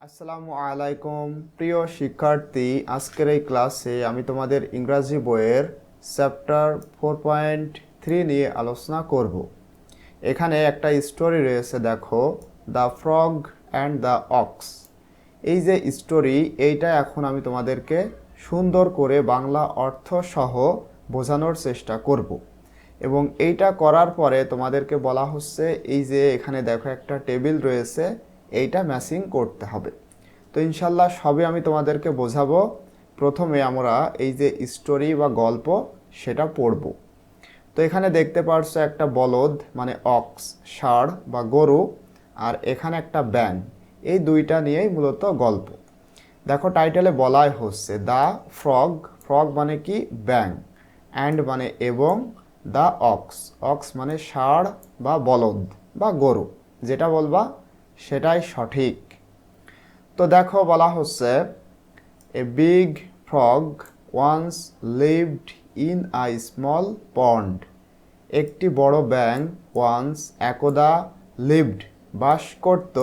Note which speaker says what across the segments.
Speaker 1: আসসালামু আলাইকুম প্রিয় শিক্ষার্থী, আজকের এই ক্লাসে আমি তোমাদের ইংরাজি বইয়ের চ্যাপ্টার 4.3 নিয়ে আলোচনা করব। এখানে একটা স্টোরি রয়েছে, দেখো, the frog and the ox. এই যে স্টোরি, এইটা এখন আমি তোমাদেরকে সুন্দর করে বাংলা অর্থ সহ বোঝানোর চেষ্টা করব। এবং এইটা করার পরে তোমাদেরকে বলা হচ্ছে, এই যে এখানে দেখো একটা টেবিল রয়েছে, এইটা ম্যাচিং করতে হবে। তো ইনশাল্লাহ সবই আমি তোমাদেরকে বোঝাবো। প্রথমে আমরা এই যে স্টোরি বা গল্প সেটা পড়ব। তো এখানে দেখতে পারছো একটা বলদ মানে অক্স, ষাঁড় বা গরু, আর এখানে একটা ব্যাঙ। এই দুইটা নিয়েই মূলত গল্প। দেখো টাইটেলে বলাই হচ্ছে দ্য ফ্রগ, ফ্রগ মানে কি ব্যাঙ, অ্যান্ড মানে এবং, দ্য অক্স, অক্স মানে ষাঁড় বা বলদ বা গরু, যেটা বলবা সেটাই সঠিক। তো দেখো বলা হচ্ছে, a big frog once lived in a small pond. একটি বড় ব্যাঙ ওয়ান্স একদা লিভড বাস করত,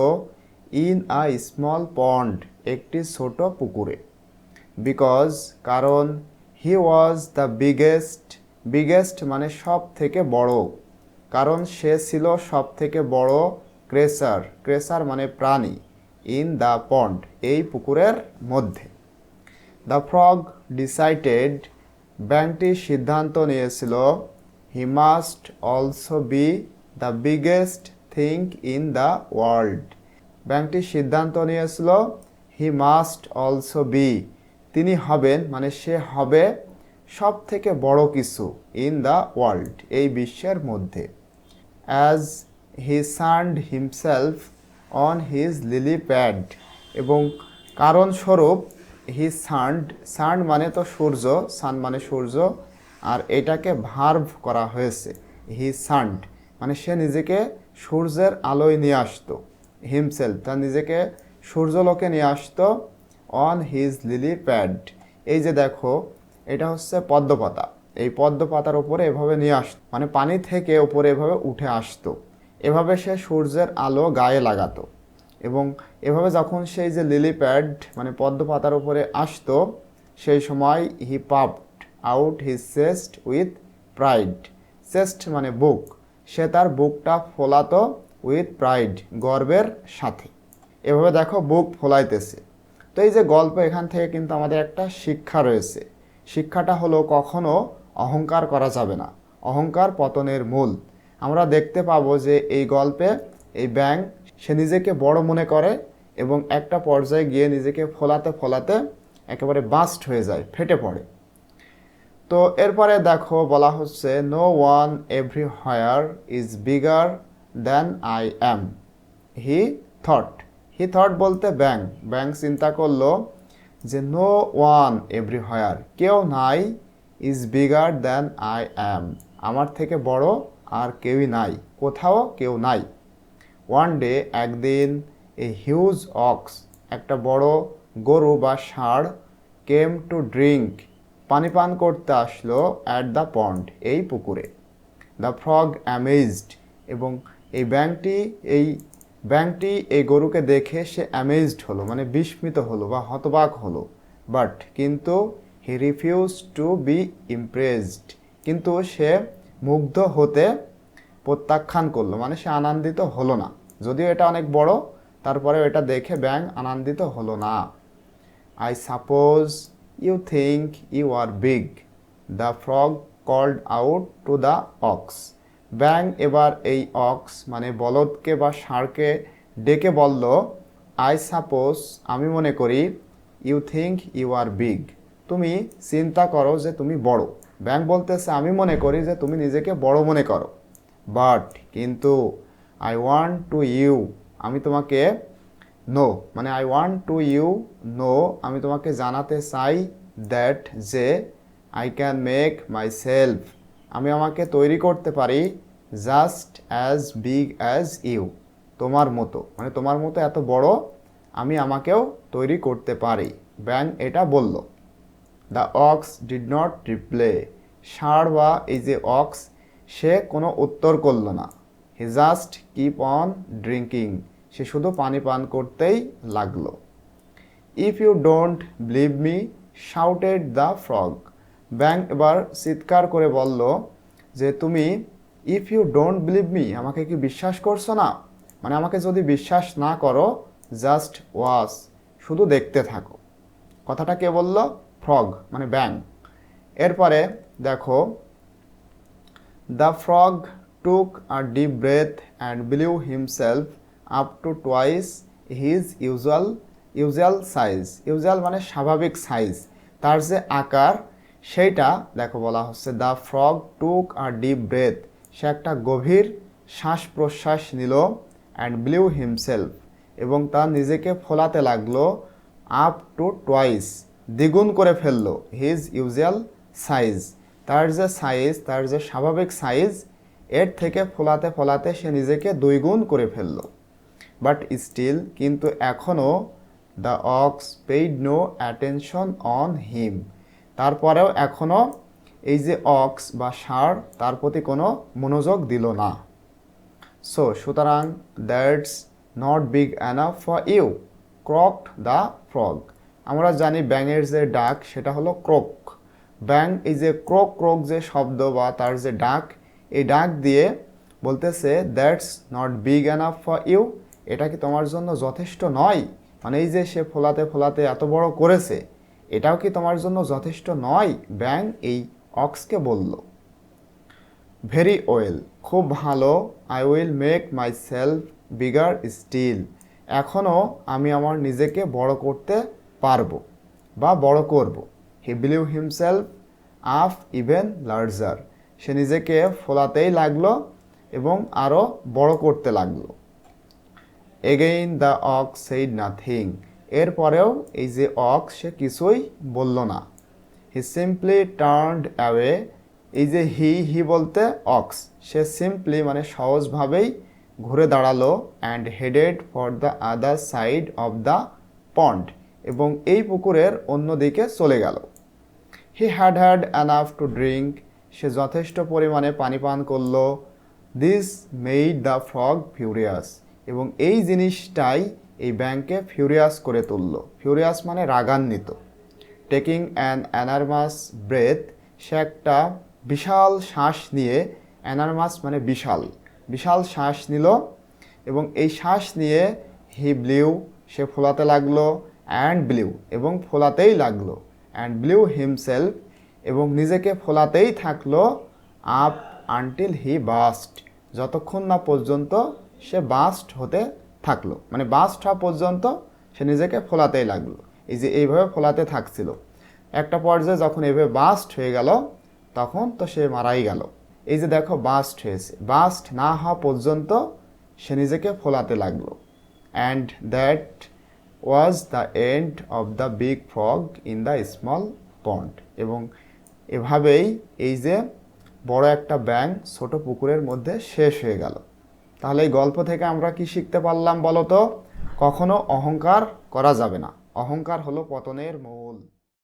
Speaker 1: ইন আ স্মল পন্ড একটি ছোট পুকুরে। বিকজ কারণ, হি ওয়াজ দ্য বিগেস্ট, বিগেস্ট মানে সব থেকে বড়, কারণ সে ছিল সব থেকে বড় ক্রেচার, ক্রেচার মানে প্রাণী, ইন দ্য পন্ড এই পুকুরের মধ্যে। দ্য ফ্রগ ডিসাইডেড, ব্যাঙটি সিদ্ধান্ত নিয়েছিল, he must also be the biggest thing in the world. ব্যাঙটি সিদ্ধান্ত নিয়েছিল, হি মাস্ট অলসো বি, তিনি হবেন মানে সে হবে সব থেকে বড় কিছু, ইন দ্য ওয়ার্ল্ড এই বিশ্বের মধ্যে। As he sunned himself on his lily pad, এবং কারণস্বরূপ হি সান্ড, সান্ড মানে তো সূর্য, সান মানে সূর্য, আর এটাকে ভার্ভ করা হয়েছে, হি সান্ড মানে সে নিজেকে সূর্যের আলোয় নিয়ে আসতো, হিমসেলফ তার নিজেকে সূর্যলোকে নিয়ে আসতো, অন হিজ লিলি প্যাড। এই যে দেখো এটা হচ্ছে পদ্মপাতা, এই পদ্মপাতার উপরে এভাবে নিয়ে আসতো মানে পানি থেকে উপরে এভাবে উঠে আসতো, এভাবে সে সূর্যের আলো গায়ে লাগাতো। এবং এভাবে যখন সেই যে লিলি প্যাড মানে পদ্মপাতার উপরে আসতো, সেই সময় he puffed out his chest with pride, chest মানে বুক, সে তার বুকটা ফোলাতো, উইথ প্রাইড গর্বের সাথে। এভাবে দেখো বুক ফোলাইতেছে। তো এই যে গল্প, এখান থেকে কিন্তু আমাদের একটা শিক্ষা রয়েছে। শিক্ষাটা হলো কখনো অহংকার করা যাবে না, অহংকার পতনের মূল। আমরা দেখতে পাবো যে এই গল্পে এই ব্যাঙ সে নিজেকে বড় মনে করে এবং একটা পর্যায়ে গিয়ে নিজেকে ফোলাতে ফোলাতে একেবারে বাস্ট হয়ে যায়, ফেটে পড়ে। তো এরপরে দেখো বলা হচ্ছে, no one everywhere is bigger than I am, he thought. He thought বলতে ব্যাং, ব্যাং চিন্তা করলো যে নো ওয়ান এভরিহোয়ার, কেউ নাই, ইজ বিগার দ্যান আই অ্যাম, আমার থেকে বড় আর কেউই নাই, কোথাও কেউ নাই। ওয়ান ডে একদিন, এ হিউজ অক্স একটা বড় গরু বা ষাঁড়, কেম টু ড্রিঙ্ক পানি পান করতে আসলো, অ্যাট দ্য পন্ড এই পুকুরে। দ্য ফ্রগ অ্যামেজড, এবং এই ব্যাঙটি এই গরুকে দেখে সে অ্যামেজড হলো মানে বিস্মিত হলো বা হতবাক হলো। বাট কিন্তু, he refuse to be impressed, কিন্তু সে মুগ্ধ হতে প্রত্যাখ্যান করলো মানে সে আনন্দিত হলো না। যদিও এটা অনেক বড়, তারপরে এটা দেখে ব্যাঙ আনন্দিত হলো না। I suppose you think you are big, the frog called out to the ox. ব্যাঙ এবার এই অক্স মানে বলদকে বা ষাঁড়কে ডেকে বলল, আই সাপোজ আমি মনে করি, you think you are big তুমি চিন্তা করো যে তুমি বড়। ব্যাঙ বলতেছে আমি মনে করি যে তুমি নিজেকে বড় মনে করো, বাট কিন্তু, আই ওয়ান্ট টু ইউ আমি তোমাকে, নো মানে I want to you know আমি তোমাকে জানাতে চাই, দ্যাট যে, I can make my self আমি আমাকে তৈরি করতে পারি, just as big as you তোমার মতো মানে তোমার মতো এত বড় আমি আমাকেও তৈরি করতে পারি, ব্যাঙ এটা বলল। The ox did not reply, ষাঁড় বা এই যে অক্স সে কোনো উত্তর করল না। He just keep on drinking, সে শুধু পানি পান করতেই লাগলো। If you don't believe me shouted the frog. ব্যাং এবার চিৎকার করে বলল যে তুমি if you don't believe me, আমাকে কি বিশ্বাস করছো না? মানে আমাকে যদি বিশ্বাস না করো, জাস্ট ওয়াচ, শুধু দেখতে থাকো। কথাটা কে বলল? ফ্রগ মানে ব্যাং। এরপরে দেখো, the frog took a deep breadth and বিলিউ himself up to twice his usual size. Usual মানে স্বাভাবিক সাইজ, তার যে আকার সেইটা দেখো বলা হচ্ছে the frog took a deep breath, সে একটা গভীর শ্বাস প্রশ্বাস নিল, অ্যান্ড ব্লিউ হিমসেলফ এবং তার নিজেকে ফোলাতে লাগলো, আপ টু টুয়াইস দ্বিগুণ করে ফেললো, হিজ ইউজুয়াল সাইজ তার যে সাইজ, তার যে স্বাভাবিক সাইজ, এর থেকে ফোলাতে ফোলাতে সে নিজেকে দুইগুণ করে ফেললো। বাট স্টিল কিন্তু এখনও the ox paid no attention on him, তারপরেও এখনও এই যে অক্স বা ষাঁড় তার প্রতি কোনো মনোযোগ দিল না। সুতরাং that's not big enough for you, croaked the frog. আমরা জানি ব্যাঙের যে ডাক সেটা হলো ক্রোক। ব্যাং এই যে ক্রোক ক্রোক যে শব্দ বা তার যে ডাক, এই ডাক দিয়ে বলতেছে that's not big enough for you, এটা কি তোমার জন্য যথেষ্ট নয়? মানে এই যে সে ফোলাতে ফোলাতে এত বড় করেছে, এটাও কি তোমার জন্য যথেষ্ট নয়? ব্যাং এই অক্সকে বলল। ভেরি ওয়েল, খুব ভালো। I will make my self bigger still, এখনও আমি আমার নিজেকে বড় করতে পারবো বা বড় করব। He believe himself up even larger, সে নিজেকে ফোলাতেই লাগলো এবং আরও বড় করতে লাগলো। Again the ox said nothing, এরপরেও এই যে অক্স সে কিছুই বলল না। হি সিম্পলি টার্নড অ্যাওয়ে, এই যে হি বলতে অক্স, সে সিম্পলি মানে সহজভাবেই ঘুরে দাঁড়ালো, and headed for the other side of the pond, এবং এই পুকুরের অন্য দিকে চলে গেল। He had enough to drink, সে যথেষ্ট পরিমাণে পানি পান করলো। This made the frog furious, এবং এই জিনিসটাই এই ব্যাংকে ফিউরিয়াস করে তুলল। ফিউরিয়াস মানে রাগান্বিত। টেকিং অ্যান অ্যানারমাস ব্রেথ, সে একটা বিশাল শ্বাস নিয়ে, অ্যানারমাস মানে বিশাল, বিশাল শ্বাস নিল, এবং এই শ্বাস নিয়ে হি ব্লিউ, সে ফোলাতে লাগলো, অ্যান্ড ব্লিউ এবং ফোলাতেই লাগলো, অ্যান্ড ব্লিউ হিমসেলফ এবং নিজেকে ফোলাতেই থাকলো, আপ আনটিল হি বাস্ট, যতক্ষণ না পর্যন্ত সে বাস্ট হতে থাকলো, মানে বাস্ট হওয়া পর্যন্ত সে নিজেকে ফোলাতেই লাগলো। এই যে এইভাবে ফোলাতে থাকছিল, একটা পর্যায়ে যখন এইভাবে বাস্ট হয়ে গেল তখন তো সে মারাই গেল। এই যে দেখো বাস্ট হয়েছে, বাস্ট না হওয়া পর্যন্ত সে নিজেকে ফোলাতে লাগলো। And that was the end of the big frog in the small pond, এবং এভাবেই এই যে বড় একটা ব্যাঙ ছোট পুকুরের মধ্যে শেষ হয়ে গেল। তাহলে এই গল্প থেকে আমরা কি শিখতে পারলাম বলো তো? কখনো অহংকার করা যাবে না, অহংকার হলো পতনের মূল।